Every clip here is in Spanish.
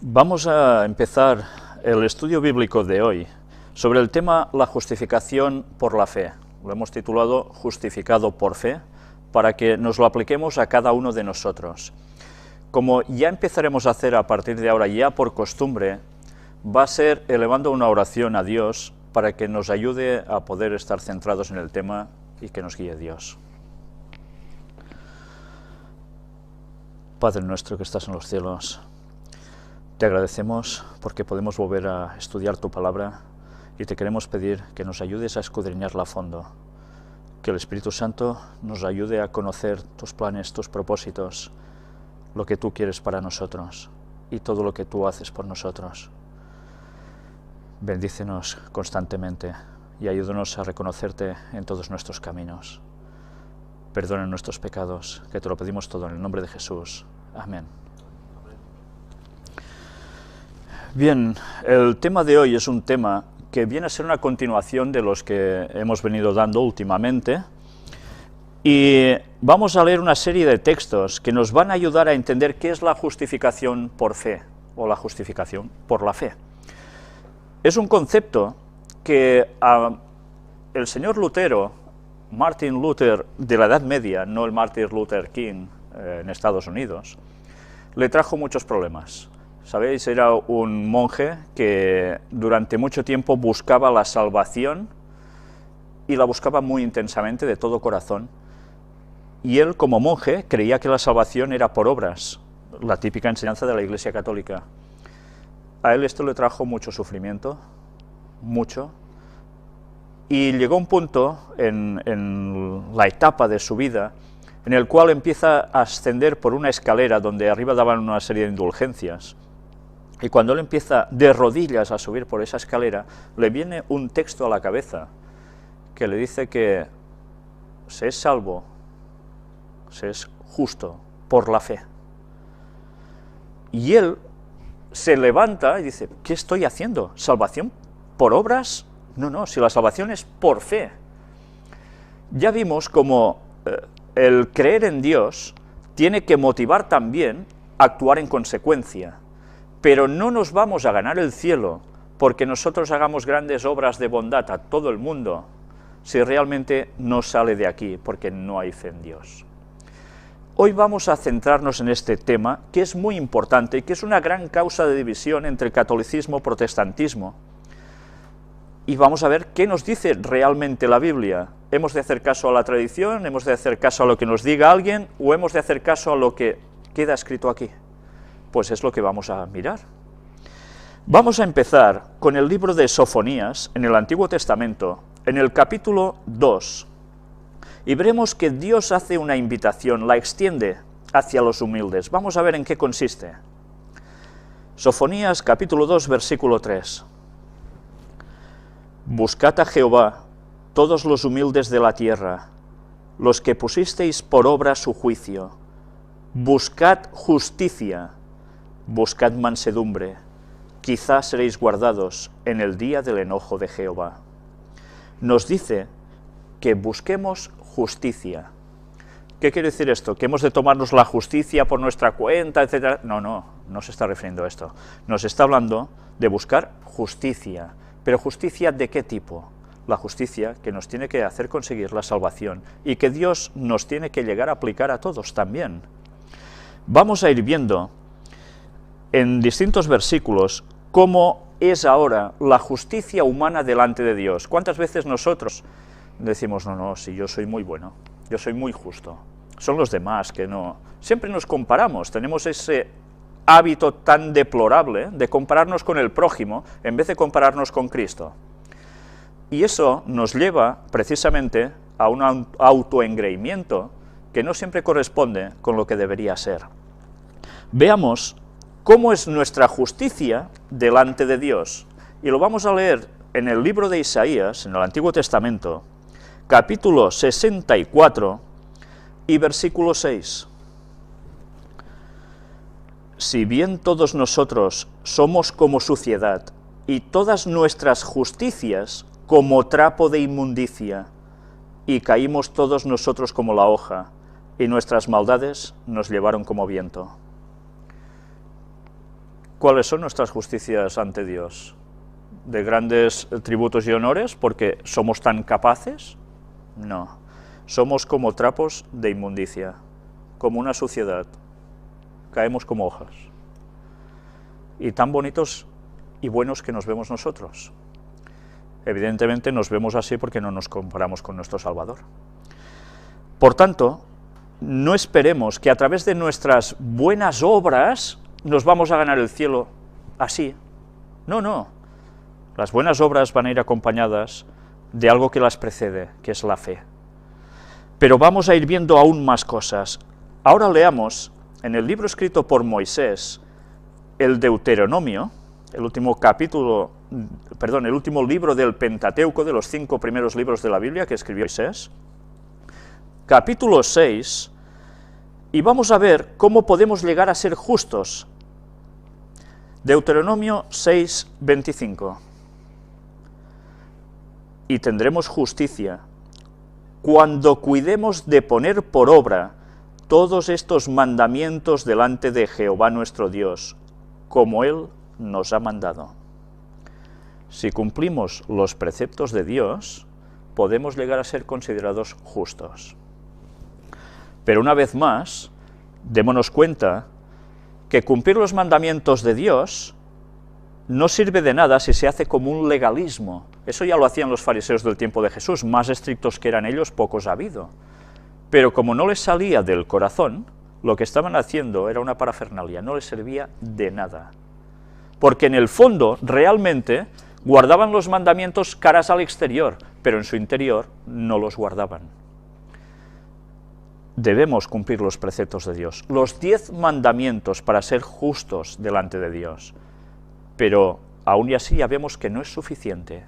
Vamos a empezar el estudio bíblico de hoy sobre el tema la justificación por la fe. Lo hemos titulado Justificado por fe, para que nos lo apliquemos a cada uno de nosotros. Como ya empezaremos a hacer a partir de ahora, ya por costumbre, va a ser elevando una oración a Dios para que nos ayude a poder estar centrados en el tema y que nos guíe Dios. Padre nuestro que estás en los cielos, te agradecemos porque podemos volver a estudiar tu palabra y te queremos pedir que nos ayudes a escudriñarla a fondo, que el Espíritu Santo nos ayude a conocer tus planes, tus propósitos, lo que tú quieres para nosotros y todo lo que tú haces por nosotros. Bendícenos constantemente y ayúdanos a reconocerte en todos nuestros caminos. Perdona nuestros pecados, que te lo pedimos todo en el nombre de Jesús. Amén. Bien, el tema de hoy es un tema que viene a ser una continuación de los que hemos venido dando últimamente, y vamos a leer una serie de textos que nos van a ayudar a entender qué es la justificación por fe, o la justificación por la fe. Es un concepto que el señor Lutero, Martin Luther de la Edad Media, no el Martin Luther King en Estados Unidos, le trajo muchos problemas. ¿Sabéis? Era un monje que durante mucho tiempo buscaba la salvación y la buscaba muy intensamente, de todo corazón. Y él, como monje, creía que la salvación era por obras, la típica enseñanza de la Iglesia Católica. A él esto le trajo mucho sufrimiento, mucho, y llegó un punto en la etapa de su vida en el cual empieza a ascender por una escalera donde arriba daban una serie de indulgencias. Y cuando él empieza de rodillas a subir por esa escalera, le viene un texto a la cabeza que le dice que se es salvo, se es justo por la fe. Y él se levanta y dice, ¿qué estoy haciendo? ¿Salvación por obras? No, si la salvación es por fe. Ya vimos cómo el creer en Dios tiene que motivar también a actuar en consecuencia. Pero no nos vamos a ganar el cielo porque nosotros hagamos grandes obras de bondad a todo el mundo, si realmente no sale de aquí, porque no hay fe en Dios. Hoy vamos a centrarnos en este tema, que es muy importante y que es una gran causa de división entre el catolicismo y protestantismo. Y vamos a ver qué nos dice realmente la Biblia. ¿Hemos de hacer caso a la tradición? ¿Hemos de hacer caso a lo que nos diga alguien? ¿O hemos de hacer caso a lo que queda escrito aquí? Pues es lo que vamos a mirar. Vamos a empezar con el libro de Sofonías, en el Antiguo Testamento, en el capítulo 2, y veremos que Dios hace una invitación, la extiende hacia los humildes. Vamos a ver en qué consiste. Sofonías, capítulo 2, versículo 3. Buscad a Jehová, todos los humildes de la tierra, los que pusisteis por obra su juicio. Buscad justicia, buscad mansedumbre, quizá seréis guardados en el día del enojo de Jehová. Nos dice que busquemos justicia. ¿Qué quiere decir esto? ¿Que hemos de tomarnos la justicia por nuestra cuenta, etcétera? No se está refiriendo a esto. Nos está hablando de buscar justicia. ¿Pero justicia de qué tipo? La justicia que nos tiene que hacer conseguir la salvación y que Dios nos tiene que llegar a aplicar a todos también. Vamos a ir viendo en distintos versículos cómo es ahora la justicia humana delante de Dios. ¿Cuántas veces nosotros decimos, no, si yo soy muy bueno, yo soy muy justo, son los demás que no? Siempre nos comparamos, tenemos ese hábito tan deplorable de compararnos con el prójimo en vez de compararnos con Cristo. Y eso nos lleva precisamente a un autoengreimiento que no siempre corresponde con lo que debería ser. Veamos cómo es nuestra justicia delante de Dios. Y lo vamos a leer en el libro de Isaías, en el Antiguo Testamento, capítulo 64 y versículo 6. Si bien todos nosotros somos como suciedad, y todas nuestras justicias como trapo de inmundicia, y caímos todos nosotros como la hoja, y nuestras maldades nos llevaron como viento. ¿Cuáles son nuestras justicias ante Dios? ¿De grandes tributos y honores porque somos tan capaces? No, somos como trapos de inmundicia, como una suciedad, caemos como hojas, y tan bonitos y buenos que nos vemos nosotros. Evidentemente nos vemos así porque no nos comparamos con nuestro Salvador. Por tanto, no esperemos que a través de nuestras buenas obras nos vamos a ganar el cielo así. No, no. Las buenas obras van a ir acompañadas de algo que las precede, que es la fe. Pero vamos a ir viendo aún más cosas. Ahora leamos en el libro escrito por Moisés, el Deuteronomio, el último libro del Pentateuco, de los 5 primeros libros de la Biblia que escribió Moisés, capítulo 6, y vamos a ver cómo podemos llegar a ser justos. Deuteronomio 6, 25. Y tendremos justicia cuando cuidemos de poner por obra todos estos mandamientos delante de Jehová nuestro Dios, como Él nos ha mandado. Si cumplimos los preceptos de Dios, podemos llegar a ser considerados justos. Pero una vez más, démonos cuenta que cumplir los mandamientos de Dios no sirve de nada si se hace como un legalismo. Eso ya lo hacían los fariseos del tiempo de Jesús, más estrictos que eran ellos, pocos ha habido. Pero como no les salía del corazón, lo que estaban haciendo era una parafernalia, no les servía de nada. Porque en el fondo, realmente, guardaban los mandamientos caras al exterior, pero en su interior no los guardaban. Debemos cumplir los preceptos de Dios, los 10 mandamientos para ser justos delante de Dios. Pero aún y así ya vemos que no es suficiente,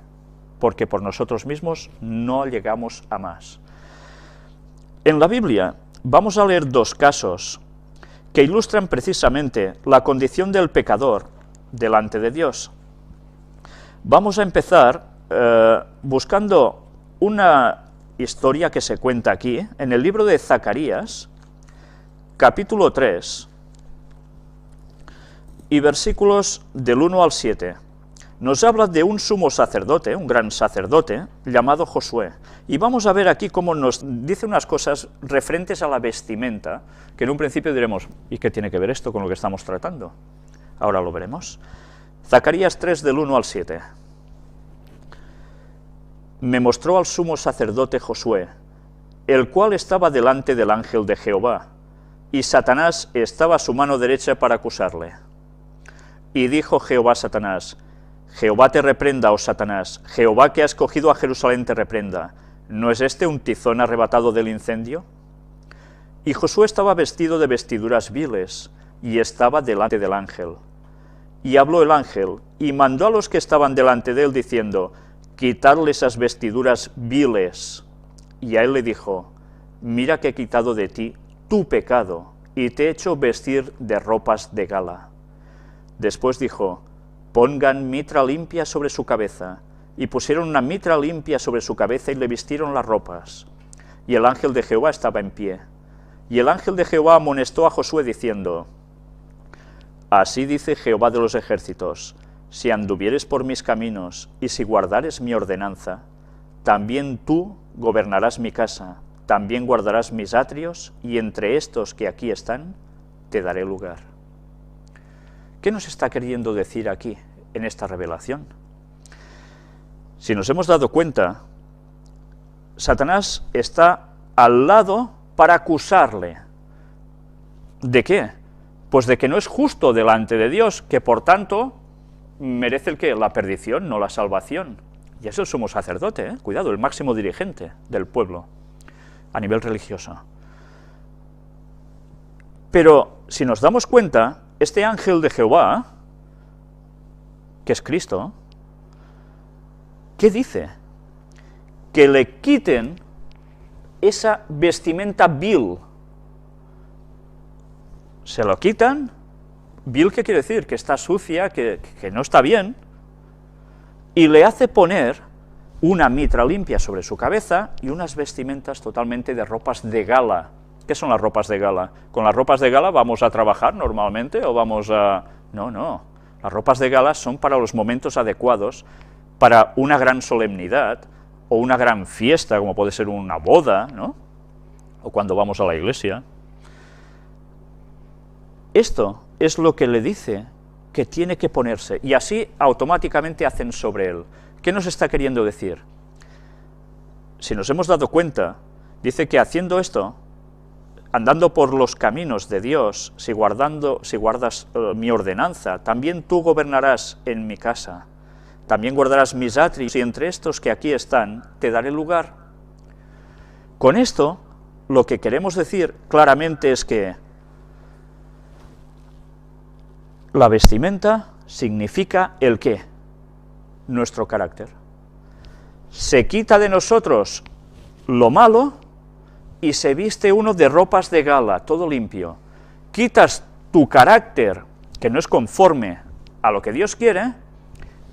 porque por nosotros mismos no llegamos a más. En la Biblia vamos a leer 2 casos que ilustran precisamente la condición del pecador delante de Dios. Vamos a empezar buscando una historia que se cuenta aquí, en el libro de Zacarías, capítulo 3, y versículos del 1 al 7. Nos habla de un sumo sacerdote, un gran sacerdote, llamado Josué. Y vamos a ver aquí cómo nos dice unas cosas referentes a la vestimenta, que en un principio diremos, ¿y qué tiene que ver esto con lo que estamos tratando? Ahora lo veremos. Zacarías 3, del 1 al 7. Me mostró al sumo sacerdote Josué, el cual estaba delante del ángel de Jehová, y Satanás estaba a su mano derecha para acusarle. Y dijo Jehová a Satanás, Jehová te reprenda, oh Satanás, Jehová que ha escogido a Jerusalén te reprenda, ¿no es este un tizón arrebatado del incendio? Y Josué estaba vestido de vestiduras viles, y estaba delante del ángel. Y habló el ángel, y mandó a los que estaban delante de él, diciendo, quitadle esas vestiduras viles. Y a él le dijo, mira que he quitado de ti tu pecado, y te he hecho vestir de ropas de gala. Después dijo, pongan mitra limpia sobre su cabeza, y pusieron una mitra limpia sobre su cabeza y le vistieron las ropas. Y el ángel de Jehová estaba en pie. Y el ángel de Jehová amonestó a Josué diciendo, así dice Jehová de los ejércitos, si anduvieres por mis caminos y si guardares mi ordenanza, también tú gobernarás mi casa, también guardarás mis atrios, y entre estos que aquí están, te daré lugar. ¿Qué nos está queriendo decir aquí, en esta revelación? Si nos hemos dado cuenta, Satanás está al lado para acusarle. ¿De qué? Pues de que no es justo delante de Dios, que por tanto merece el ¿qué? La perdición, no la salvación. Y es el sumo sacerdote, cuidado, el máximo dirigente del pueblo, a nivel religioso. Pero si nos damos cuenta, este ángel de Jehová, que es Cristo, ¿qué dice? Que le quiten esa vestimenta vil. Se lo quitan. Vil, ¿qué quiere decir? Que está sucia, que no está bien, y le hace poner una mitra limpia sobre su cabeza y unas vestimentas totalmente de ropas de gala. ¿Qué son las ropas de gala? ¿Con las ropas de gala vamos a trabajar normalmente o vamos a...? No, no. Las ropas de gala son para los momentos adecuados, para una gran solemnidad, o una gran fiesta, como puede ser una boda, ¿no? O cuando vamos a la iglesia. Esto es lo que le dice que tiene que ponerse, y así automáticamente hacen sobre él. ¿Qué nos está queriendo decir? Si nos hemos dado cuenta, dice que haciendo esto, andando por los caminos de Dios, si guardas mi ordenanza, también tú gobernarás en mi casa, también guardarás mis atrios, y entre estos que aquí están, te daré lugar. Con esto, lo que queremos decir claramente es que la vestimenta significa el qué, nuestro carácter. Se quita de nosotros lo malo y se viste uno de ropas de gala, todo limpio. Quitas tu carácter, que no es conforme a lo que Dios quiere,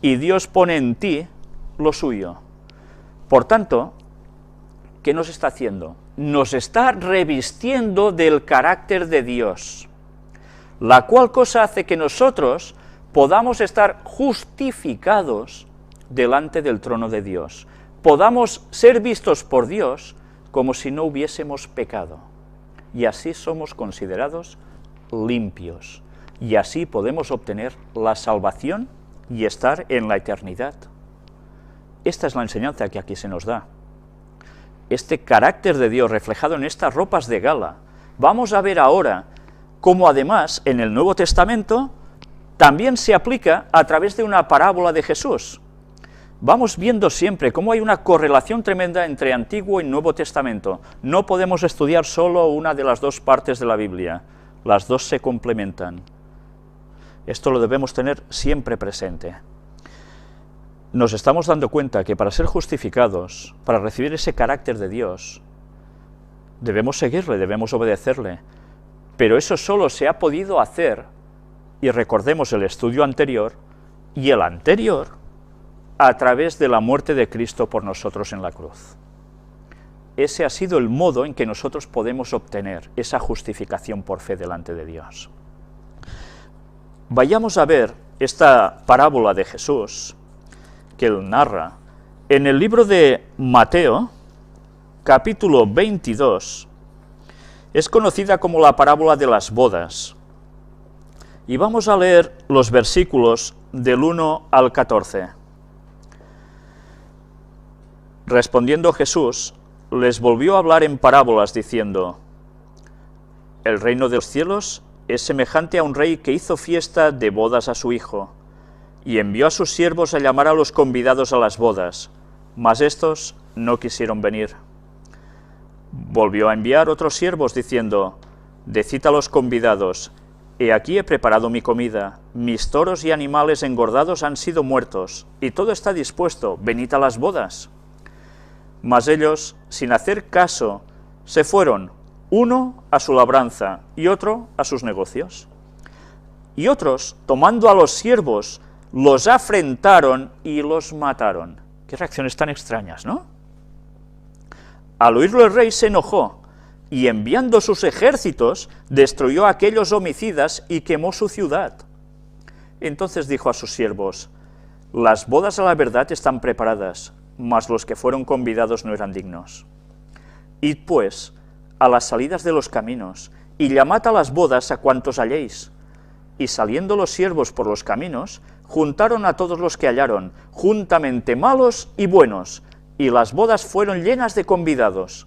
y Dios pone en ti lo suyo. Por tanto, ¿qué nos está haciendo? Nos está revistiendo del carácter de Dios, la cual cosa hace que nosotros podamos estar justificados delante del trono de Dios, podamos ser vistos por Dios como si no hubiésemos pecado, y así somos considerados limpios, y así podemos obtener la salvación y estar en la eternidad. Esta es la enseñanza que aquí se nos da. Este carácter de Dios reflejado en estas ropas de gala. Vamos a ver ahora cómo además en el Nuevo Testamento también se aplica a través de una parábola de Jesús. Vamos viendo siempre cómo hay una correlación tremenda entre Antiguo y Nuevo Testamento. No podemos estudiar solo una de las dos partes de la Biblia, las dos se complementan. Esto lo debemos tener siempre presente. Nos estamos dando cuenta que para ser justificados, para recibir ese carácter de Dios, debemos seguirle, debemos obedecerle, pero eso solo se ha podido hacer, y recordemos el estudio anterior, y el anterior, a través de la muerte de Cristo por nosotros en la cruz. Ese ha sido el modo en que nosotros podemos obtener esa justificación por fe delante de Dios. Vayamos a ver esta parábola de Jesús, que él narra, en el libro de Mateo, capítulo 22, es conocida como la parábola de las bodas. Y vamos a leer los versículos del 1 al 14. Respondiendo Jesús, les volvió a hablar en parábolas, diciendo: el reino de los cielos es semejante a un rey que hizo fiesta de bodas a su hijo, y envió a sus siervos a llamar a los convidados a las bodas, mas éstos no quisieron venir. Volvió a enviar otros siervos, diciendo: decid a los convidados: he aquí he preparado mi comida, mis toros y animales engordados han sido muertos, y todo está dispuesto, venid a las bodas. Mas ellos, sin hacer caso, se fueron, uno a su labranza y otro a sus negocios. Y otros, tomando a los siervos, los afrentaron y los mataron. Qué reacciones tan extrañas, ¿no? Al oírlo el rey se enojó, y enviando sus ejércitos, destruyó a aquellos homicidas y quemó su ciudad. Entonces dijo a sus siervos: las bodas a la verdad están preparadas, mas los que fueron convidados no eran dignos. Id pues a las salidas de los caminos, y llamad a las bodas a cuantos halléis. Y saliendo los siervos por los caminos, juntaron a todos los que hallaron, juntamente malos y buenos, y las bodas fueron llenas de convidados.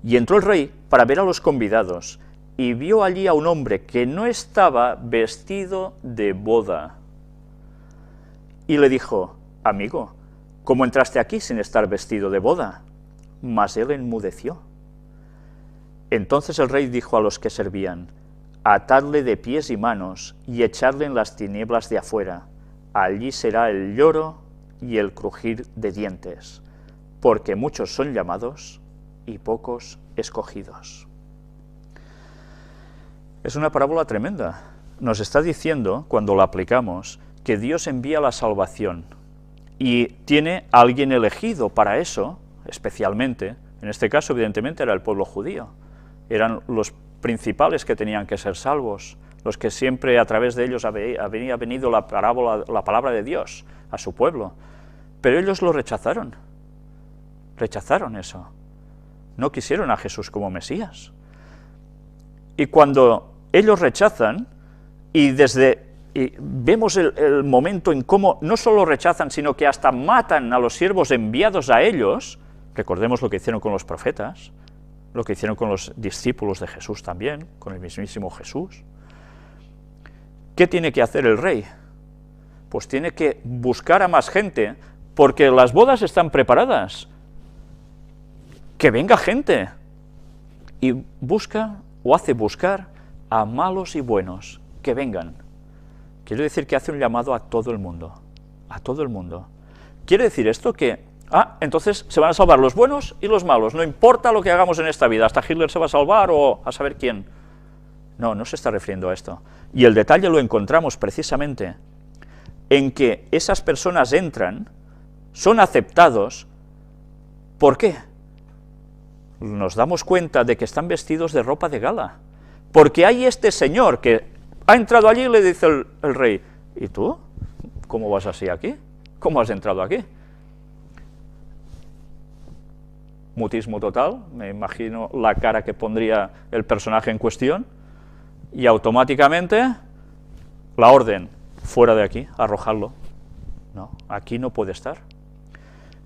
Y entró el rey para ver a los convidados, y vio allí a un hombre que no estaba vestido de boda. Y le dijo: amigo, ¿cómo entraste aquí sin estar vestido de boda? Mas él enmudeció. Entonces el rey dijo a los que servían: atadle de pies y manos, y echadle en las tinieblas de afuera. Allí será el lloro y el crujir de dientes, porque muchos son llamados y pocos escogidos. Es una parábola tremenda. Nos está diciendo, cuando la aplicamos, que Dios envía la salvación, y tiene a alguien elegido para eso, especialmente. En este caso, evidentemente, era el pueblo judío. Eran los principales que tenían que ser salvos, los que siempre a través de ellos había venido la palabra de Dios a su pueblo, pero ellos lo rechazaron eso, no quisieron a Jesús como Mesías. Y cuando ellos rechazan, y vemos el momento en cómo no solo rechazan, sino que hasta matan a los siervos enviados a ellos, recordemos lo que hicieron con los profetas, lo que hicieron con los discípulos de Jesús también, con el mismísimo Jesús. ¿Qué tiene que hacer el rey? Pues tiene que buscar a más gente, porque las bodas están preparadas. Que venga gente. Y busca, o hace buscar, a malos y buenos, que vengan. Quiere decir que hace un llamado a todo el mundo. A todo el mundo. ¿Quiere decir esto que entonces se van a salvar los buenos y los malos? No importa lo que hagamos en esta vida, hasta Hitler se va a salvar o a saber quién. No, no se está refiriendo a esto. Y el detalle lo encontramos precisamente en que esas personas entran, son aceptados. ¿Por qué? Nos damos cuenta de que están vestidos de ropa de gala. Porque hay este señor que ha entrado allí y le dice el rey, ¿y tú? ¿Cómo vas así aquí? ¿Cómo has entrado aquí? Mutismo total, me imagino la cara que pondría el personaje en cuestión, y automáticamente la orden, fuera de aquí, arrojarlo. No, aquí no puede estar.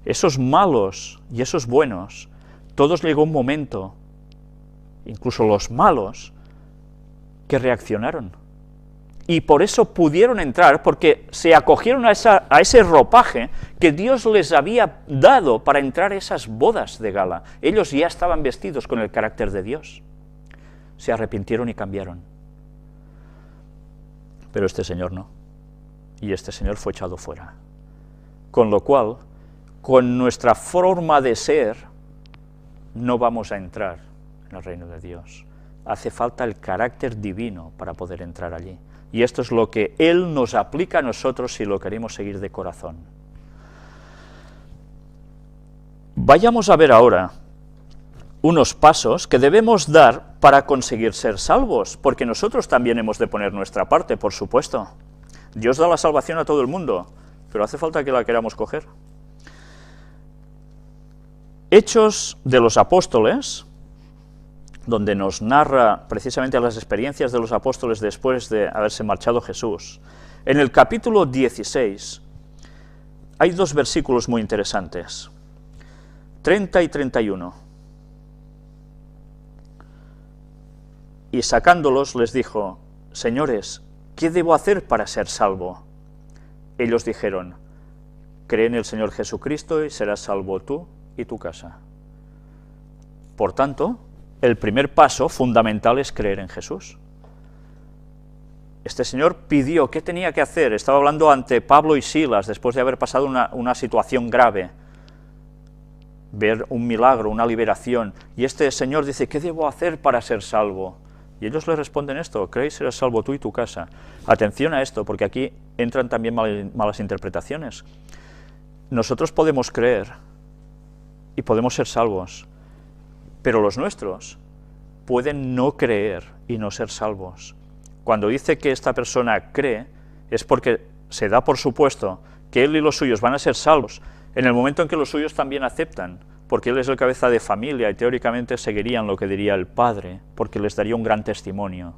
Esos malos y esos buenos, todos llegó un momento, incluso los malos, que reaccionaron. Y por eso pudieron entrar, porque se acogieron a ese ropaje que Dios les había dado para entrar a esas bodas de gala. Ellos ya estaban vestidos con el carácter de Dios. Se arrepintieron y cambiaron. Pero este señor no. Y este señor fue echado fuera. Con lo cual, con nuestra forma de ser, no vamos a entrar en el reino de Dios. Hace falta el carácter divino para poder entrar allí. Y esto es lo que Él nos aplica a nosotros si lo queremos seguir de corazón. Vayamos a ver ahora unos pasos que debemos dar para conseguir ser salvos, porque nosotros también hemos de poner nuestra parte, por supuesto. Dios da la salvación a todo el mundo, pero hace falta que la queramos coger. Hechos de los Apóstoles, donde nos narra precisamente las experiencias de los apóstoles después de haberse marchado Jesús. En el capítulo 16 hay dos versículos muy interesantes, 30 y 31. Y sacándolos les dijo, señores, ¿qué debo hacer para ser salvo? Ellos dijeron, cree en el Señor Jesucristo y serás salvo tú y tu casa. Por tanto, el primer paso fundamental es creer en Jesús. Este señor pidió, ¿qué tenía que hacer? Estaba hablando ante Pablo y Silas, después de haber pasado una situación grave, ver un milagro, una liberación, y este señor dice, ¿qué debo hacer para ser salvo? Y ellos le responden esto, cree y serás salvo tú y tu casa. Atención a esto, porque aquí entran también malas interpretaciones. Nosotros podemos creer y podemos ser salvos, pero los nuestros pueden no creer y no ser salvos. Cuando dice que esta persona cree, es porque se da por supuesto que él y los suyos van a ser salvos, en el momento en que los suyos también aceptan, porque él es el cabeza de familia y teóricamente seguirían lo que diría el padre, porque les daría un gran testimonio.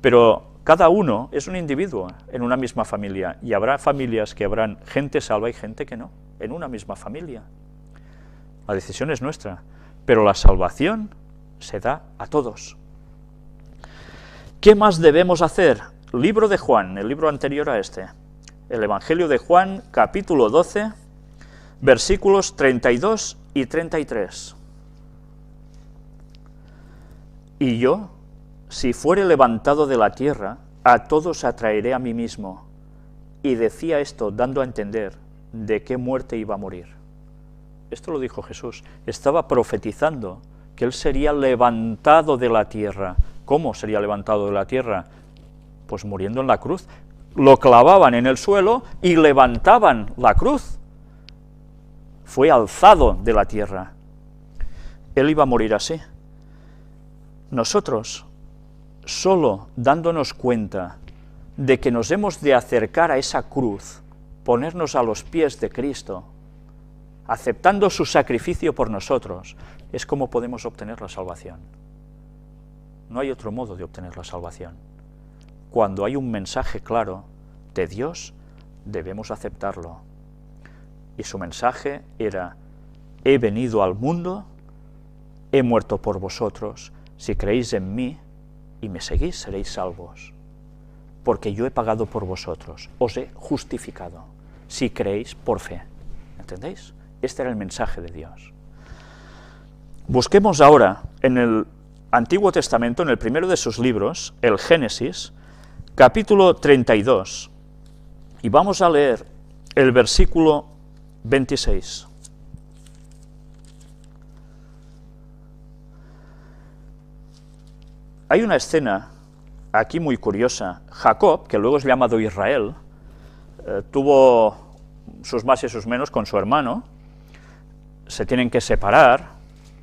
Pero cada uno es un individuo en una misma familia, y habrá familias que habrán gente salva y gente que no, en una misma familia. La decisión es nuestra. Pero la salvación se da a todos. ¿Qué más debemos hacer? Libro de Juan, el libro anterior a este. El Evangelio de Juan, capítulo 12, versículos 32 y 33. Y yo, si fuere levantado de la tierra, a todos atraeré a mí mismo. Y decía esto dando a entender de qué muerte iba a morir. Esto lo dijo Jesús, estaba profetizando que Él sería levantado de la tierra. ¿Cómo sería levantado de la tierra? Pues muriendo en la cruz. Lo clavaban en el suelo y levantaban la cruz. Fue alzado de la tierra. Él iba a morir así. Nosotros solo dándonos cuenta de que nos hemos de acercar a esa cruz, ponernos a los pies de Cristo, aceptando su sacrificio por nosotros, es como podemos obtener la salvación. No hay otro modo de obtener la salvación. Cuando hay un mensaje claro de Dios, debemos aceptarlo. Y su mensaje era: he venido al mundo, he muerto por vosotros, si creéis en mí y me seguís, seréis salvos. Porque yo he pagado por vosotros, os he justificado, si creéis por fe. ¿Entendéis? Este era el mensaje de Dios. Busquemos ahora en el Antiguo Testamento, en el primero de sus libros, el Génesis, capítulo 32, y vamos a leer el versículo 26. Hay una escena aquí muy curiosa. Jacob, que luego es llamado Israel, tuvo sus más y sus menos con su hermano, se tienen que separar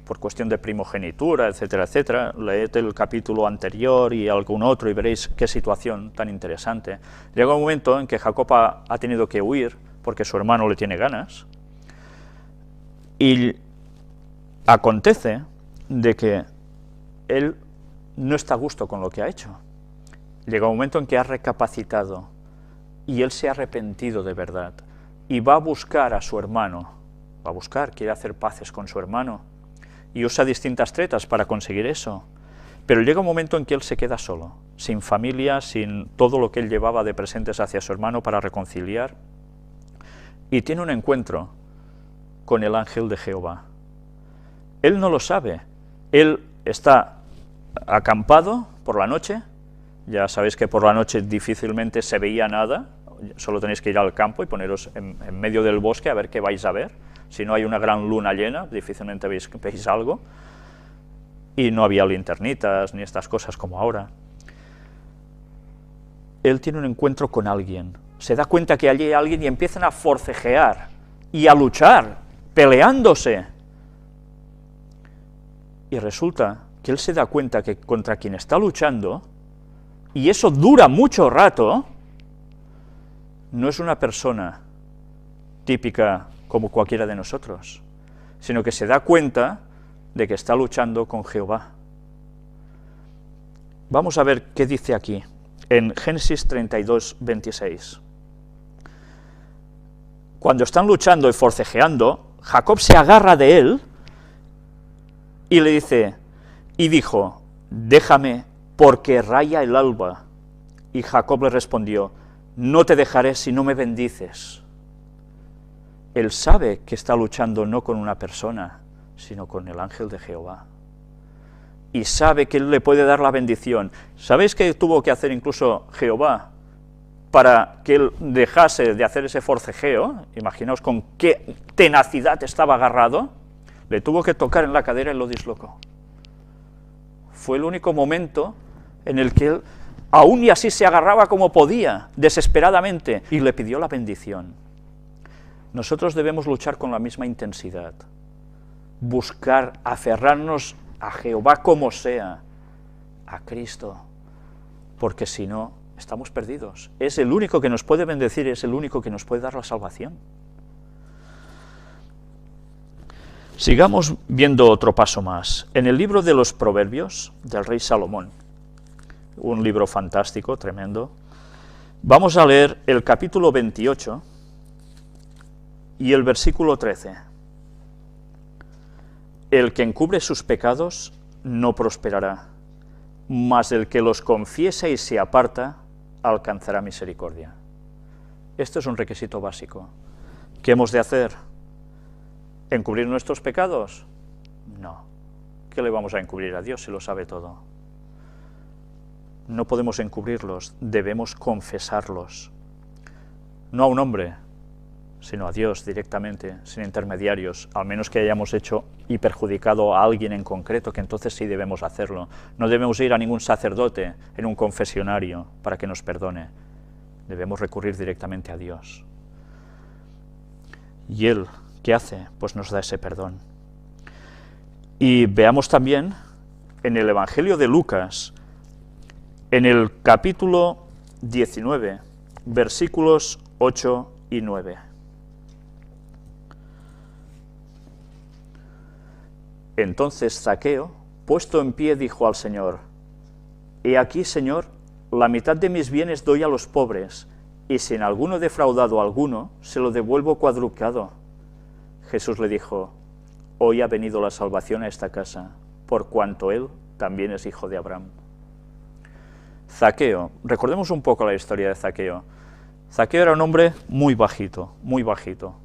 por cuestión de primogenitura, etcétera, etcétera. Leed el capítulo anterior y algún otro y veréis qué situación tan interesante. Llega un momento en que Jacob ha tenido que huir porque su hermano le tiene ganas, y acontece de que él no está a gusto con lo que ha hecho. Llega un momento en que ha recapacitado y él se ha arrepentido de verdad y va a buscar a su hermano, quiere hacer paces con su hermano y usa distintas tretas para conseguir eso, pero llega un momento en que él se queda solo, sin familia, sin todo lo que él llevaba de presentes hacia su hermano para reconciliar, y tiene un encuentro con el ángel de Jehová. Él no lo sabe, él está acampado por la noche. Ya sabéis que por la noche difícilmente se veía nada, solo tenéis que ir al campo y poneros en medio del bosque a ver qué vais a ver. Si no hay una gran luna llena, difícilmente veis algo, y no había linternitas ni estas cosas como ahora. Él tiene un encuentro con alguien, se da cuenta que allí hay alguien y empiezan a forcejear y a luchar, peleándose. Y resulta que él se da cuenta que contra quien está luchando, y eso dura mucho rato, no es una persona típica como cualquiera de nosotros, sino que se da cuenta de que está luchando con Jehová. Vamos a ver qué dice aquí, en Génesis 32, 26. Cuando están luchando y forcejeando, Jacob se agarra de él y le dice, y dijo, déjame, porque raya el alba. Y Jacob le respondió, no te dejaré si no me bendices. Él sabe que está luchando no con una persona, sino con el ángel de Jehová. Y sabe que él le puede dar la bendición. ¿Sabéis qué tuvo que hacer incluso Jehová para que él dejase de hacer ese forcejeo? Imaginaos con qué tenacidad estaba agarrado. Le tuvo que tocar en la cadera y lo dislocó. Fue el único momento en el que él, aún y así, se agarraba como podía, desesperadamente, y le pidió la bendición. Nosotros debemos luchar con la misma intensidad, buscar, aferrarnos a Jehová como sea, a Cristo, porque si no, estamos perdidos. Es el único que nos puede bendecir, es el único que nos puede dar la salvación. Sigamos viendo otro paso más. En el libro de los Proverbios, del rey Salomón, un libro fantástico, tremendo, vamos a leer el capítulo 28 y el versículo 13. El que encubre sus pecados no prosperará, mas el que los confiesa y se aparta alcanzará misericordia. Esto es un requisito básico. ¿Qué hemos de hacer? ¿Encubrir nuestros pecados? No. ¿Qué le vamos a encubrir a Dios si lo sabe todo? No podemos encubrirlos, debemos confesarlos. No a un hombre, sino a Dios directamente, sin intermediarios, al menos que hayamos hecho y perjudicado a alguien en concreto, que entonces sí debemos hacerlo. No debemos ir a ningún sacerdote en un confesionario para que nos perdone. Debemos recurrir directamente a Dios. Y Él, ¿qué hace? Pues nos da ese perdón. Y veamos también en el Evangelio de Lucas, en el capítulo 19, versículos 8 y 9. Entonces Zaqueo, puesto en pie, dijo al Señor: He aquí, Señor, la mitad de mis bienes doy a los pobres, y si en alguno he defraudado a alguno, se lo devuelvo cuadruplicado. Jesús le dijo: Hoy ha venido la salvación a esta casa, por cuanto él también es hijo de Abraham. Zaqueo, recordemos un poco la historia de Zaqueo. Zaqueo era un hombre muy bajito, muy bajito.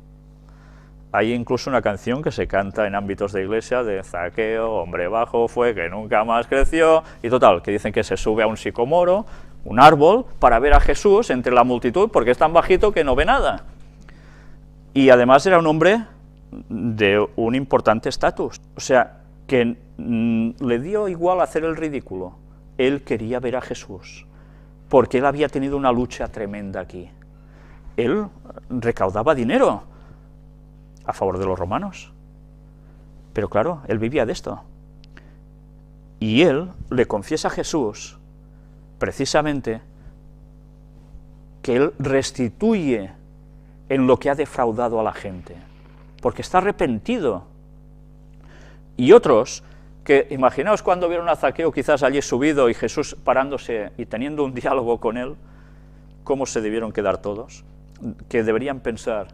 Hay incluso una canción que se canta en ámbitos de iglesia de Zaqueo, hombre bajo fue, que nunca más creció, y total, que dicen que se sube a un sicomoro, un árbol, para ver a Jesús entre la multitud, porque es tan bajito que no ve nada. Y además era un hombre de un importante estatus, o sea, que le dio igual hacer el ridículo. Él quería ver a Jesús, porque él había tenido una lucha tremenda aquí. Él recaudaba dinero a favor de los romanos, pero claro, él vivía de esto. Y él le confiesa a Jesús, precisamente, que él restituye en lo que ha defraudado a la gente, porque está arrepentido. Y otros, que imaginaos cuando vieron a Zaqueo quizás allí subido y Jesús parándose y teniendo un diálogo con él, cómo se debieron quedar todos, que deberían pensar: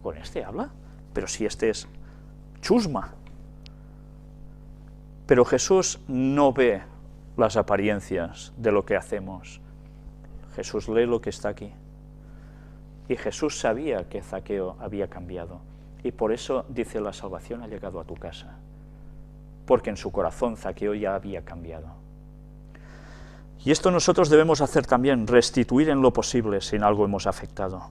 ¿con este habla? Pero si este es chusma. Pero Jesús no ve las apariencias de lo que hacemos. Jesús lee lo que está aquí. Y Jesús sabía que Zaqueo había cambiado. Y por eso dice: la salvación ha llegado a tu casa. Porque en su corazón Zaqueo ya había cambiado. Y esto nosotros debemos hacer también, restituir en lo posible si en algo hemos afectado.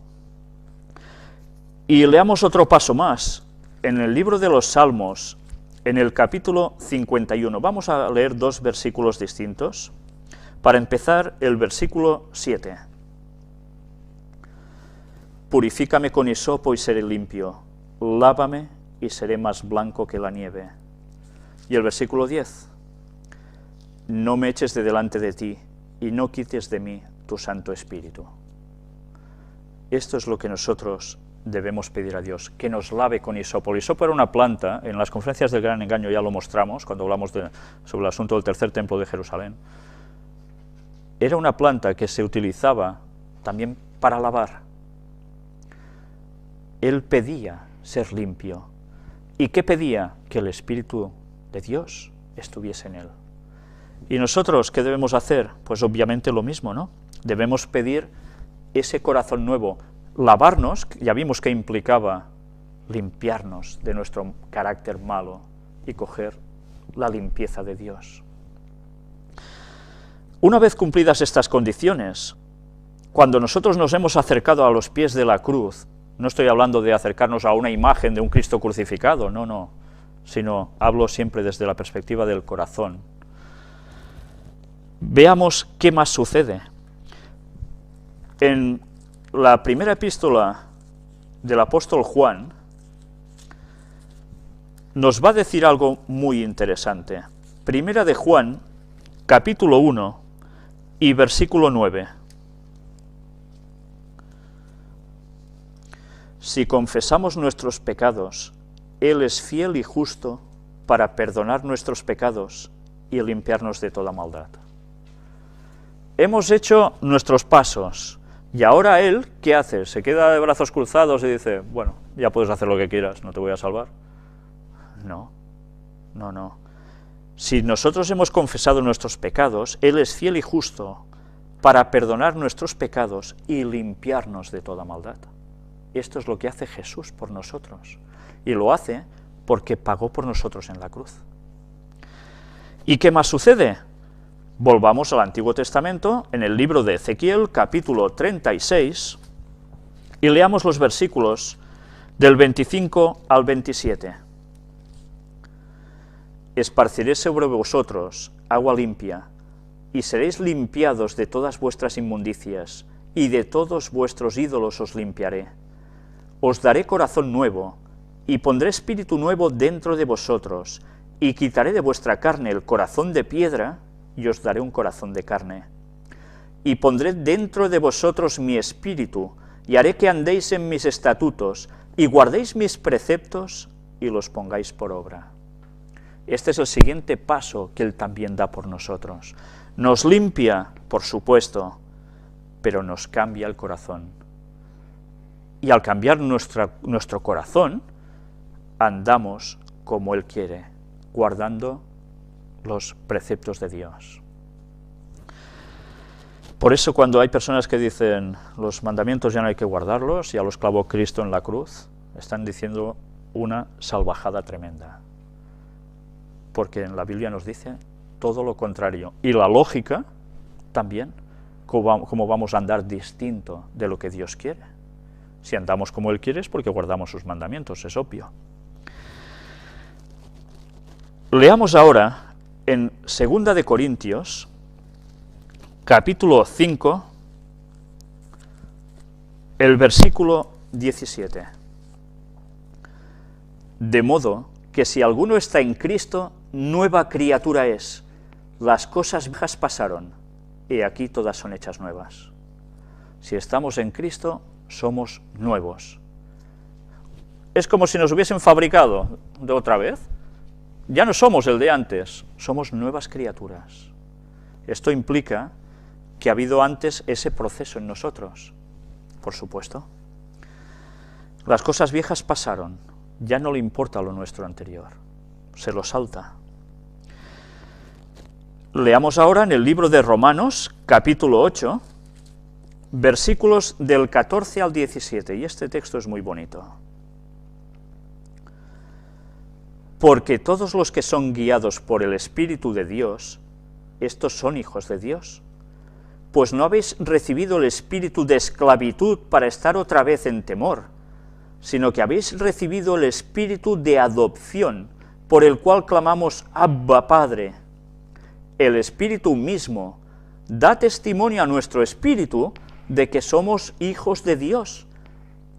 Y leamos otro paso más, en el libro de los Salmos, en el capítulo 51. Vamos a leer dos versículos distintos. Para empezar, el versículo 7. Purifícame con hisopo y seré limpio, lávame y seré más blanco que la nieve. Y el versículo 10. No me eches de delante de ti, y no quites de mí tu Santo Espíritu. Esto es lo que nosotros debemos pedir a Dios, que nos lave con hisopo. El hisopo era una planta, en las conferencias del Gran Engaño ya lo mostramos, cuando hablamos sobre el asunto del tercer templo de Jerusalén. Era una planta que se utilizaba también para lavar. Él pedía ser limpio. ¿Y qué pedía? Que el Espíritu de Dios estuviese en él. ¿Y nosotros qué debemos hacer? Pues obviamente lo mismo, ¿no? Debemos pedir ese corazón nuevo. Lavarnos, ya vimos que implicaba limpiarnos de nuestro carácter malo y coger la limpieza de Dios. Una vez cumplidas estas condiciones, cuando nosotros nos hemos acercado a los pies de la cruz, no estoy hablando de acercarnos a una imagen de un Cristo crucificado, no, sino hablo siempre desde la perspectiva del corazón. Veamos qué más sucede. En la primera epístola del apóstol Juan nos va a decir algo muy interesante. Primera de Juan, capítulo 1 y versículo 9. Si confesamos nuestros pecados, Él es fiel y justo para perdonar nuestros pecados y limpiarnos de toda maldad. Hemos hecho nuestros pasos, y ahora Él, ¿qué hace? ¿Se queda de brazos cruzados y dice: bueno, ya puedes hacer lo que quieras, no te voy a salvar? No. Si nosotros hemos confesado nuestros pecados, Él es fiel y justo para perdonar nuestros pecados y limpiarnos de toda maldad. Esto es lo que hace Jesús por nosotros, y lo hace porque pagó por nosotros en la cruz. ¿Y qué más sucede? Volvamos al Antiguo Testamento, en el libro de Ezequiel, capítulo 36, y leamos los versículos del 25 al 27. Esparciré sobre vosotros agua limpia, y seréis limpiados de todas vuestras inmundicias, y de todos vuestros ídolos os limpiaré. Os daré corazón nuevo, y pondré espíritu nuevo dentro de vosotros, y quitaré de vuestra carne el corazón de piedra, y os daré un corazón de carne. y pondré dentro de vosotros mi espíritu, y haré que andéis en mis estatutos, y guardéis mis preceptos, y los pongáis por obra. Este es el siguiente paso que Él también da por nosotros. Nos limpia, por supuesto, pero nos cambia el corazón. Y al cambiar nuestro corazón, andamos como Él quiere, guardando los preceptos de Dios. Por eso cuando hay personas que dicen, los mandamientos ya no hay que guardarlos, ya los clavó Cristo en la cruz, están diciendo una salvajada tremenda. Porque en la Biblia nos dice todo lo contrario. Y la lógica también, cómo vamos a andar distinto de lo que Dios quiere. Si andamos como Él quiere es porque guardamos sus mandamientos, es obvio. Leamos ahora en 2 de Corintios, capítulo 5, el versículo 17. De modo que si alguno está en Cristo, nueva criatura es. Las cosas viejas pasaron, y aquí todas son hechas nuevas. Si estamos en Cristo, somos nuevos. Es como si nos hubiesen fabricado de otra vez. Ya no somos el de antes, somos nuevas criaturas. Esto implica que ha habido antes ese proceso en nosotros, por supuesto. Las cosas viejas pasaron, ya no le importa lo nuestro anterior, se lo salta. Leamos ahora en el libro de Romanos, capítulo 8, versículos del 14 al 17, y este texto es muy bonito. Porque todos los que son guiados por el Espíritu de Dios, estos son hijos de Dios. Pues no habéis recibido el espíritu de esclavitud para estar otra vez en temor, sino que habéis recibido el espíritu de adopción, por el cual clamamos Abba, Padre. El Espíritu mismo da testimonio a nuestro espíritu de que somos hijos de Dios,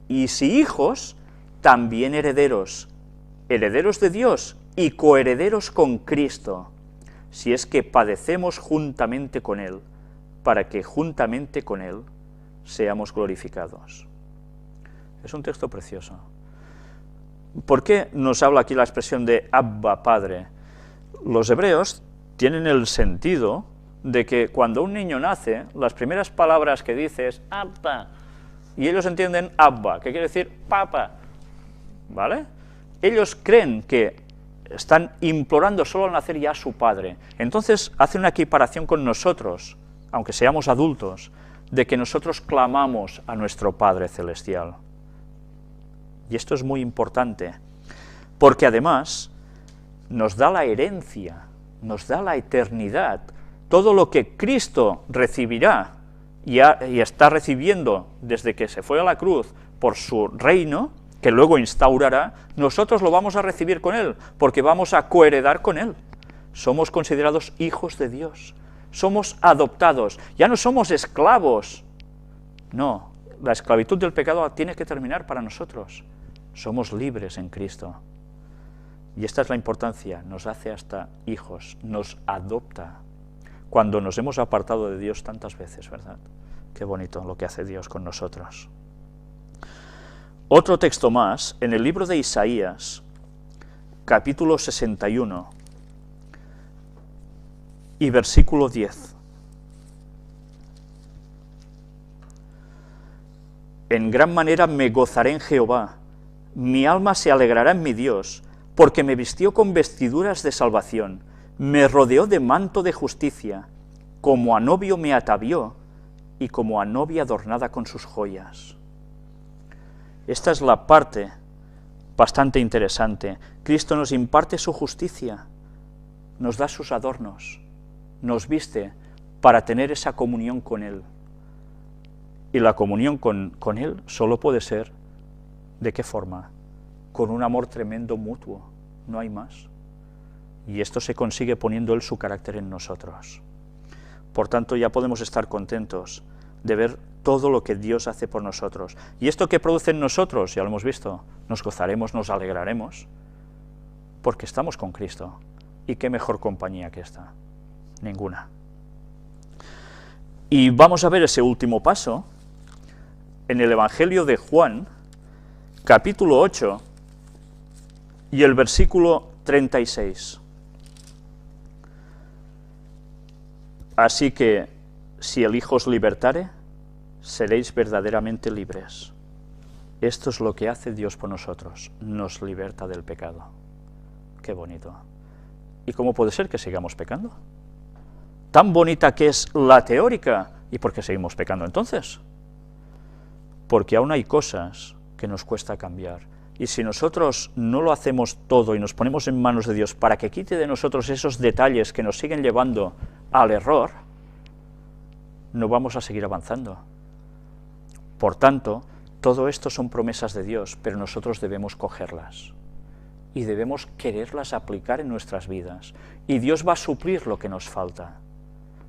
y si hijos, también herederos, herederos de Dios y coherederos con Cristo, si es que padecemos juntamente con Él, para que juntamente con Él seamos glorificados. Es un texto precioso. ¿Por qué nos habla aquí la expresión de Abba, Padre? Los hebreos tienen el sentido de que cuando un niño nace, las primeras palabras que dice es Abba, y ellos entienden Abba, que quiere decir Papa, ¿vale? Ellos creen que están implorando solo al nacer ya a su Padre. Entonces hacen una equiparación con nosotros, aunque seamos adultos, de que nosotros clamamos a nuestro Padre Celestial. Y esto es muy importante, porque además nos da la herencia, nos da la eternidad, todo lo que Cristo recibirá y está recibiendo desde que se fue a la cruz por su reino, que luego instaurará, nosotros lo vamos a recibir con Él, porque vamos a coheredar con Él. Somos considerados hijos de Dios, somos adoptados, ya no somos esclavos. No, la esclavitud del pecado tiene que terminar para nosotros. Somos libres en Cristo. Y esta es la importancia, nos hace hasta hijos, nos adopta, cuando nos hemos apartado de Dios tantas veces, ¿verdad? Qué bonito lo que hace Dios con nosotros. Otro texto más, en el libro de Isaías, capítulo 61, y versículo 10. En gran manera me gozaré en Jehová, mi alma se alegrará en mi Dios, porque me vistió con vestiduras de salvación, me rodeó de manto de justicia, como a novio me atavió, y como a novia adornada con sus joyas. Esta es la parte bastante interesante. Cristo nos imparte su justicia, nos da sus adornos, nos viste para tener esa comunión con Él. Y la comunión con Él solo puede ser, ¿de qué forma? Con un amor tremendo mutuo, no hay más. Y esto se consigue poniendo Él su carácter en nosotros. Por tanto, ya podemos estar contentos de ver todo lo que Dios hace por nosotros. Y esto que produce en nosotros, ya lo hemos visto, nos gozaremos, nos alegraremos, porque estamos con Cristo. ¿Y qué mejor compañía que esta? Ninguna. Y vamos a ver ese último paso en el Evangelio de Juan, capítulo 8, y el versículo 36. Así que, si el Hijo os libertare, seréis verdaderamente libres. Esto es lo que hace Dios por nosotros, nos liberta del pecado. Qué bonito. ¿Y cómo puede ser que sigamos pecando? Tan bonita que es la teórica, ¿y por qué seguimos pecando entonces? Porque aún hay cosas que nos cuesta cambiar, y si nosotros no lo hacemos todo y nos ponemos en manos de Dios para que quite de nosotros esos detalles que nos siguen llevando al error, no vamos a seguir avanzando. Por tanto, todo esto son promesas de Dios, pero nosotros debemos cogerlas y debemos quererlas aplicar en nuestras vidas, y Dios va a suplir lo que nos falta,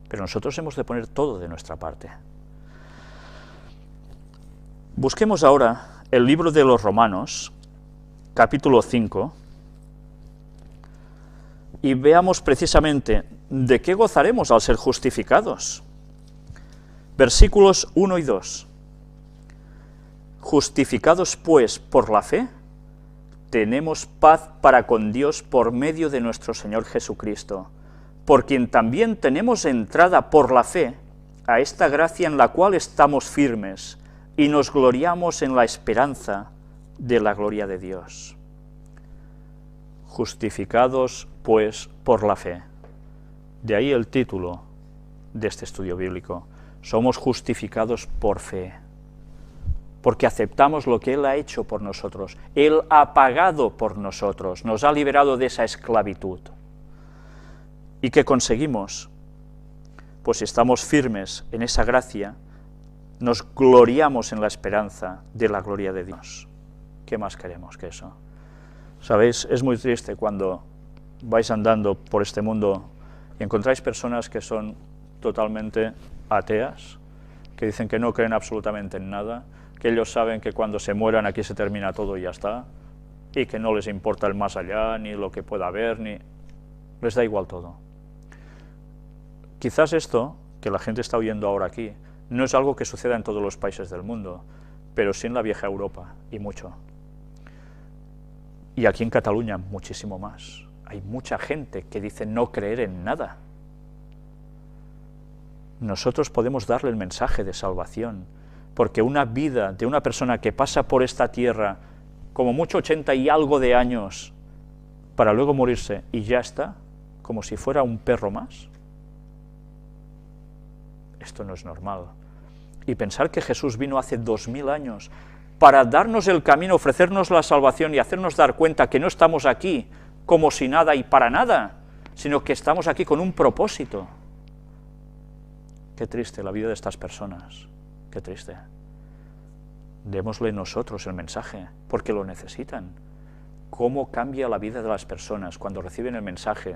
pero nosotros hemos de poner todo de nuestra parte. Busquemos ahora el libro de los Romanos, capítulo 5, y veamos precisamente de qué gozaremos al ser justificados. Versículos 1 y 2. Justificados pues por la fe, tenemos paz para con Dios por medio de nuestro Señor Jesucristo, por quien también tenemos entrada por la fe a esta gracia en la cual estamos firmes, y nos gloriamos en la esperanza de la gloria de Dios. Justificados, pues, por la fe. De ahí el título de este estudio bíblico. Somos justificados por fe, porque aceptamos lo que Él ha hecho por nosotros. Él ha pagado por nosotros, nos ha liberado de esa esclavitud. ¿Y qué conseguimos? Pues si estamos firmes en esa gracia, nos gloriamos en la esperanza de la gloria de Dios. ¿Qué más queremos que eso? ¿Sabéis? Es muy triste cuando vais andando por este mundo y encontráis personas que son totalmente ateas, que dicen que no creen absolutamente en nada, que ellos saben que cuando se mueran aquí se termina todo y ya está, y que no les importa el más allá, ni lo que pueda haber, ni... les da igual todo. Quizás esto, que la gente está oyendo ahora aquí, no es algo que suceda en todos los países del mundo, pero sí en la vieja Europa, y mucho. Y aquí en Cataluña, muchísimo más. Hay mucha gente que dice no creer en nada. Nosotros podemos darle el mensaje de salvación, porque una vida de una persona que pasa por esta tierra, como mucho 80 y algo de años, para luego morirse y ya está, como si fuera un perro más, esto no es normal. Y pensar que Jesús vino hace 2000 años para darnos el camino, ofrecernos la salvación y hacernos dar cuenta que no estamos aquí como si nada y para nada, sino que estamos aquí con un propósito. Qué triste la vida de estas personas, qué triste. Démosle nosotros el mensaje, porque lo necesitan. ¿Cómo cambia la vida de las personas cuando reciben el mensaje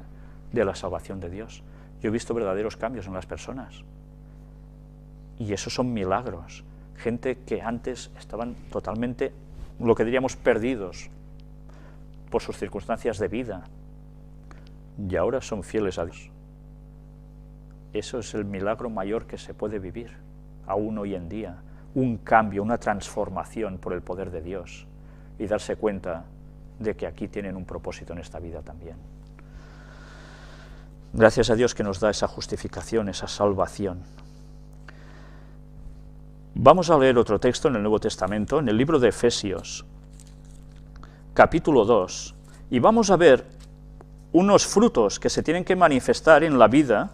de la salvación de Dios? Yo he visto verdaderos cambios en las personas. Y esos son milagros. Gente que antes estaban totalmente, lo que diríamos, perdidos por sus circunstancias de vida, y ahora son fieles a Dios. Eso es el milagro mayor que se puede vivir, aún hoy en día. Un cambio, una transformación por el poder de Dios, y darse cuenta de que aquí tienen un propósito en esta vida también. Gracias a Dios que nos da esa justificación, esa salvación. Vamos a leer otro texto en el Nuevo Testamento, en el libro de Efesios, capítulo 2, y vamos a ver unos frutos que se tienen que manifestar en la vida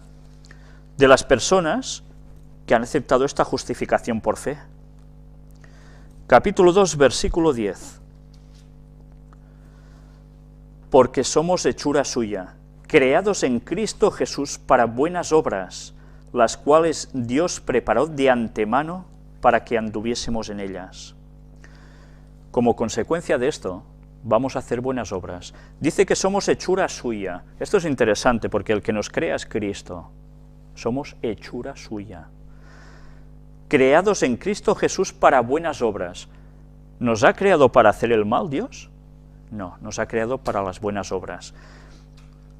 de las personas que han aceptado esta justificación por fe. Capítulo 2, versículo 10. Porque somos hechura suya, creados en Cristo Jesús para buenas obras, las cuales Dios preparó de antemano para que anduviésemos en ellas. Como consecuencia de esto, vamos a hacer buenas obras. Dice que somos hechura suya. Esto es interesante porque el que nos crea es Cristo. Somos hechura suya. Creados en Cristo Jesús para buenas obras. ¿Nos ha creado para hacer el mal Dios? No, nos ha creado para las buenas obras.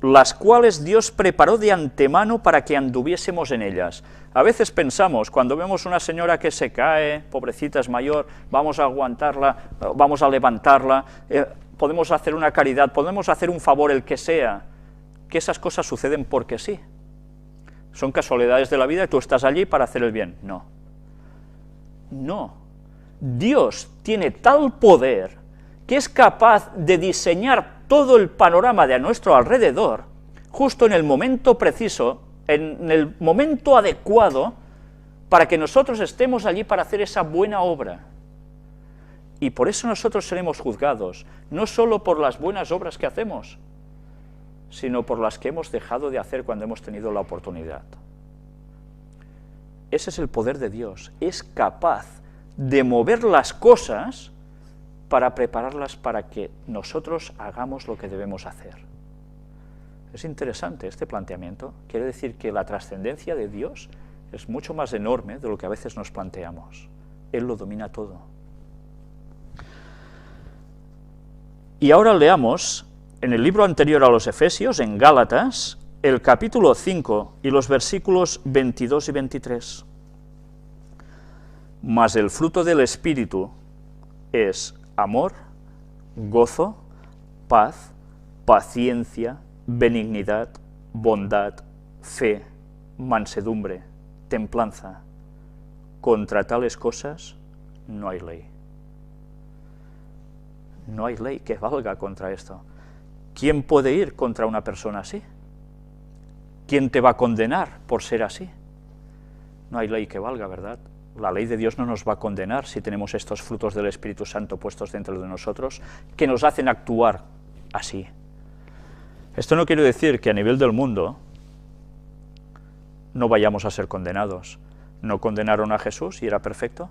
las cuales Dios preparó de antemano para que anduviésemos en ellas. A veces pensamos, cuando vemos una señora que se cae, pobrecita, es mayor, vamos a aguantarla, vamos a levantarla, podemos hacer una caridad, podemos hacer un favor, el que sea, que esas cosas suceden porque sí. Son casualidades de la vida y tú estás allí para hacer el bien. No. No. Dios tiene tal poder que es capaz de diseñar todo el panorama de a nuestro alrededor, justo en el momento preciso, en el momento adecuado, para que nosotros estemos allí para hacer esa buena obra. Y por eso nosotros seremos juzgados, no solo por las buenas obras que hacemos, sino por las que hemos dejado de hacer cuando hemos tenido la oportunidad. Ese es el poder de Dios, es capaz de mover las cosas para prepararlas para que nosotros hagamos lo que debemos hacer. Es interesante este planteamiento, quiere decir que la trascendencia de Dios es mucho más enorme de lo que a veces nos planteamos. Él lo domina todo. Y ahora leamos, en el libro anterior a los Efesios, en Gálatas, el capítulo 5 y los versículos 22 y 23. Mas el fruto del Espíritu es amor, gozo, paz, paciencia, benignidad, bondad, fe, mansedumbre, templanza. Contra tales cosas no hay ley. No hay ley que valga contra esto. ¿Quién puede ir contra una persona así? ¿Quién te va a condenar por ser así? No hay ley que valga, ¿verdad? La ley de Dios no nos va a condenar si tenemos estos frutos del Espíritu Santo puestos dentro de nosotros, que nos hacen actuar así. Esto no quiere decir que a nivel del mundo no vayamos a ser condenados. ¿No condenaron a Jesús y era perfecto?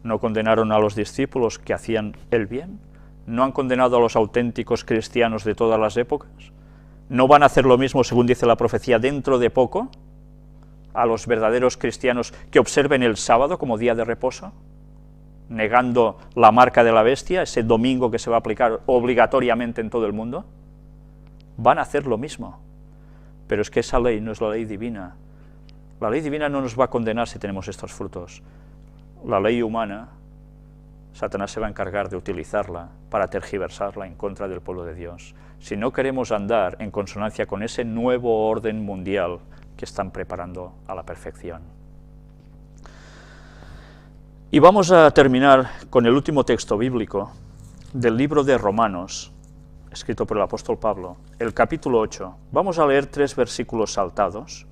¿No condenaron a los discípulos que hacían el bien? ¿No han condenado a los auténticos cristianos de todas las épocas? ¿No van a hacer lo mismo, según dice la profecía, dentro de poco, a los verdaderos cristianos que observen el sábado como día de reposo, negando la marca de la bestia, ese domingo que se va a aplicar obligatoriamente en todo el mundo? Van a hacer lo mismo, pero es que esa ley no es la ley divina. La ley divina no nos va a condenar si tenemos estos frutos. La ley humana, Satanás se va a encargar de utilizarla para tergiversarla en contra del pueblo de Dios. Si no queremos andar en consonancia con ese nuevo orden mundial que están preparando a la perfección. Y vamos a terminar con el último texto bíblico del libro de Romanos, escrito por el apóstol Pablo, el capítulo 8. Vamos a leer 3 versículos saltados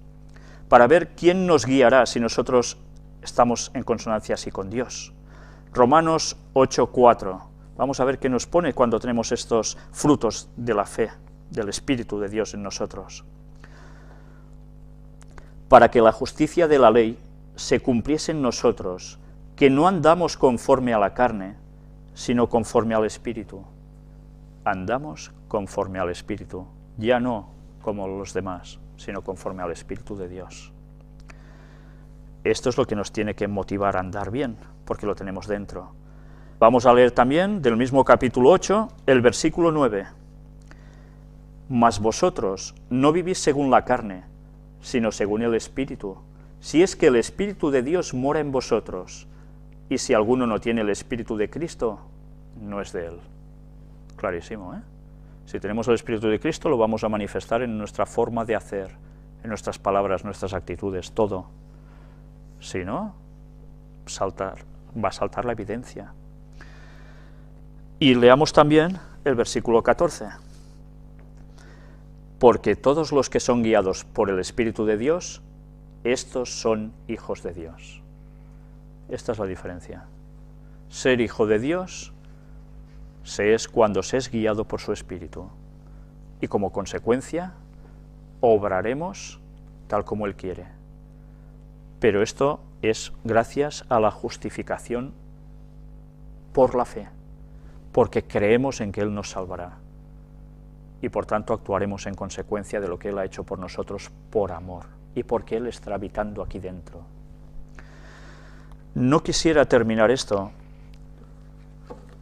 para ver quién nos guiará si nosotros estamos en consonancia así con Dios. Romanos 8:4. Vamos a ver qué nos pone cuando tenemos estos frutos de la fe, del Espíritu de Dios en nosotros. Para que la justicia de la ley se cumpliese en nosotros, que no andamos conforme a la carne, sino conforme al Espíritu. Andamos conforme al Espíritu, ya no como los demás, sino conforme al Espíritu de Dios. Esto es lo que nos tiene que motivar a andar bien, porque lo tenemos dentro. Vamos a leer también del mismo capítulo 8, el versículo 9. Mas vosotros no vivís según la carne, sino según el Espíritu, si es que el Espíritu de Dios mora en vosotros, y si alguno no tiene el Espíritu de Cristo, no es de él. Clarísimo, ¿eh? Si tenemos el Espíritu de Cristo, lo vamos a manifestar en nuestra forma de hacer, en nuestras palabras, nuestras actitudes, todo. Si no, va a saltar la evidencia. Y leamos también el versículo 14. Porque todos los que son guiados por el Espíritu de Dios, estos son hijos de Dios. Esta es la diferencia. Ser hijo de Dios se es cuando se es guiado por su Espíritu. Y como consecuencia, obraremos tal como Él quiere. Pero esto es gracias a la justificación por la fe, porque creemos en que Él nos salvará. Y por tanto actuaremos en consecuencia de lo que Él ha hecho por nosotros por amor, y porque Él está habitando aquí dentro. No quisiera terminar esto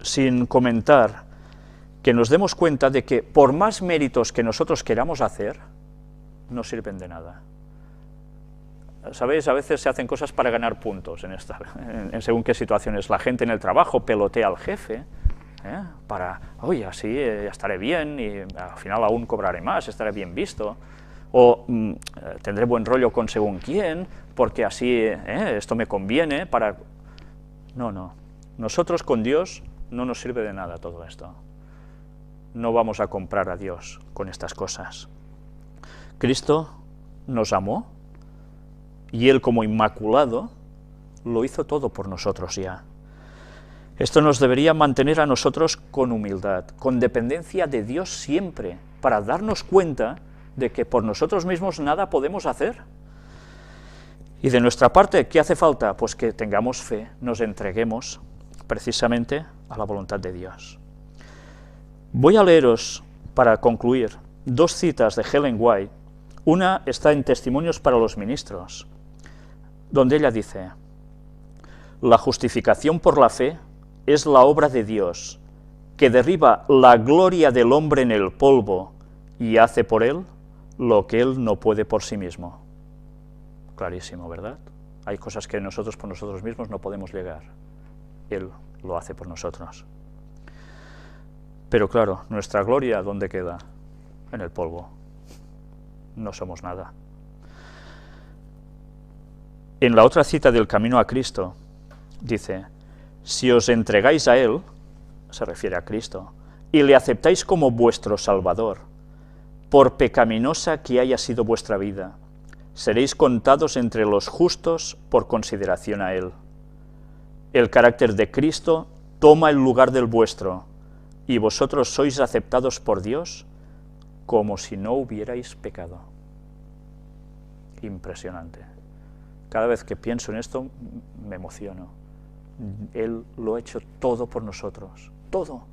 sin comentar que nos demos cuenta de que por más méritos que nosotros queramos hacer, no sirven de nada. ¿Sabéis? A veces se hacen cosas para ganar puntos en según qué situaciones. La gente en el trabajo pelotea al jefe, para, oye, así estaré bien y al final aún cobraré más, estaré bien visto, o tendré buen rollo con según quién, porque así esto me conviene para... No, nosotros con Dios no nos sirve de nada todo esto. No vamos a comprar a Dios con estas cosas. Cristo nos amó y Él como inmaculado lo hizo todo por nosotros ya. Esto nos debería mantener a nosotros con humildad, con dependencia de Dios siempre, para darnos cuenta de que por nosotros mismos nada podemos hacer. Y de nuestra parte, ¿qué hace falta? Pues que tengamos fe, nos entreguemos precisamente a la voluntad de Dios. Voy a leeros, para concluir, dos citas de Ellen White. Una está en Testimonios para los Ministros, donde ella dice: la justificación por la fe es la obra de Dios, que derriba la gloria del hombre en el polvo y hace por él lo que él no puede por sí mismo. Clarísimo, ¿verdad? Hay cosas que nosotros por nosotros mismos no podemos llegar. Él lo hace por nosotros. Pero claro, nuestra gloria, ¿dónde queda? En el polvo. No somos nada. En la otra cita del Camino a Cristo, dice: si os entregáis a Él, se refiere a Cristo, y le aceptáis como vuestro Salvador, por pecaminosa que haya sido vuestra vida, seréis contados entre los justos por consideración a Él. El carácter de Cristo toma el lugar del vuestro, y vosotros sois aceptados por Dios como si no hubierais pecado. Impresionante. Cada vez que pienso en esto me emociono. Él lo ha hecho todo por nosotros, todo.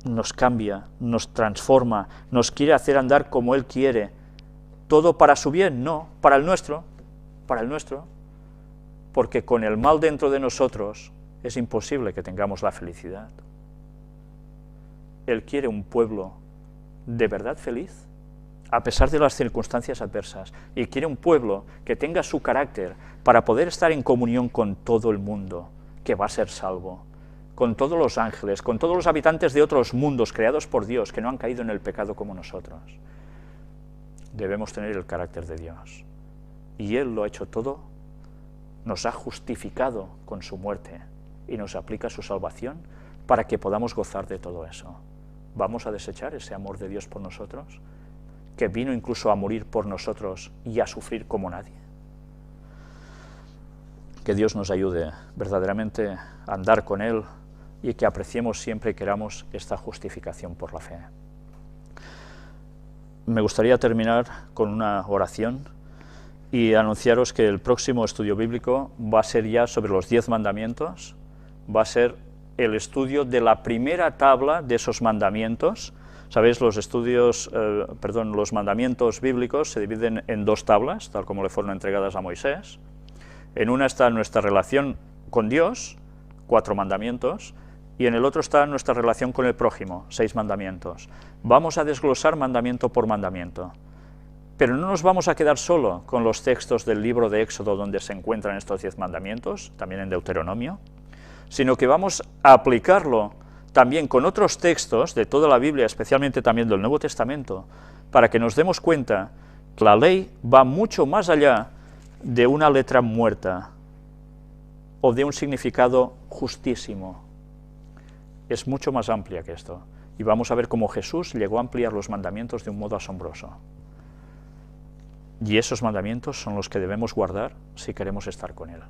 Nos cambia, nos transforma, nos quiere hacer andar como Él quiere. ¿Todo para su bien? No, para el nuestro, porque con el mal dentro de nosotros es imposible que tengamos la felicidad. Él quiere un pueblo de verdad feliz, a pesar de las circunstancias adversas, y quiere un pueblo que tenga su carácter para poder estar en comunión con todo el mundo que va a ser salvo, con todos los ángeles, con todos los habitantes de otros mundos creados por Dios que no han caído en el pecado como nosotros. Debemos tener el carácter de Dios, y Él lo ha hecho todo, nos ha justificado con su muerte y nos aplica su salvación para que podamos gozar de todo eso. ¿Vamos a desechar ese amor de Dios por nosotros, que vino incluso a morir por nosotros y a sufrir como nadie? Que Dios nos ayude verdaderamente a andar con Él y que apreciemos siempre y queramos esta justificación por la fe. Me gustaría terminar con una oración y anunciaros que el próximo estudio bíblico va a ser ya sobre los 10 mandamientos, va a ser el estudio de la primera tabla de esos mandamientos. Sabéis, los mandamientos bíblicos se dividen en 2 tablas, tal como le fueron entregadas a Moisés. En una está nuestra relación con Dios, 4 mandamientos, y en el otro está nuestra relación con el prójimo, 6 mandamientos. Vamos a desglosar mandamiento por mandamiento, pero no nos vamos a quedar solo con los textos del libro de Éxodo donde se encuentran estos 10 mandamientos, también en Deuteronomio, sino que vamos a aplicarlo también con otros textos de toda la Biblia, especialmente también del Nuevo Testamento, para que nos demos cuenta que la ley va mucho más allá de una letra muerta o de un significado justísimo. Es mucho más amplia que esto, y vamos a ver cómo Jesús llegó a ampliar los mandamientos de un modo asombroso. Y esos mandamientos son los que debemos guardar si queremos estar con Él.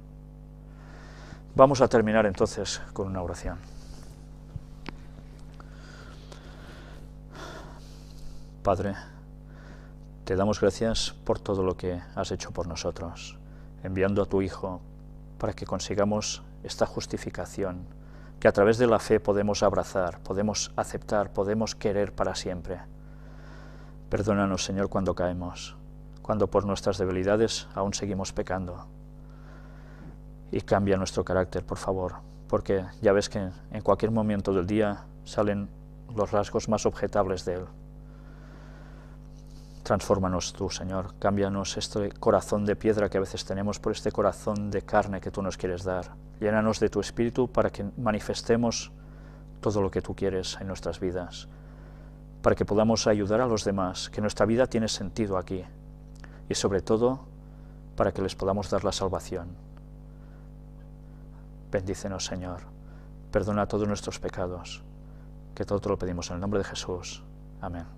Vamos a terminar entonces con una oración. Padre, te damos gracias por todo lo que has hecho por nosotros, enviando a tu Hijo para que consigamos esta justificación, que a través de la fe podemos abrazar, podemos aceptar, podemos querer para siempre. Perdónanos, Señor, cuando caemos, cuando por nuestras debilidades aún seguimos pecando. Y cambia nuestro carácter, por favor, porque ya ves que en cualquier momento del día salen los rasgos más objetables de Él. Transfórmanos tú, Señor, cámbianos este corazón de piedra que a veces tenemos por este corazón de carne que tú nos quieres dar. Llénanos de tu Espíritu para que manifestemos todo lo que tú quieres en nuestras vidas, para que podamos ayudar a los demás, que nuestra vida tiene sentido aquí, y sobre todo, para que les podamos dar la salvación. Bendícenos, Señor, perdona todos nuestros pecados, que todo te lo pedimos en el nombre de Jesús. Amén.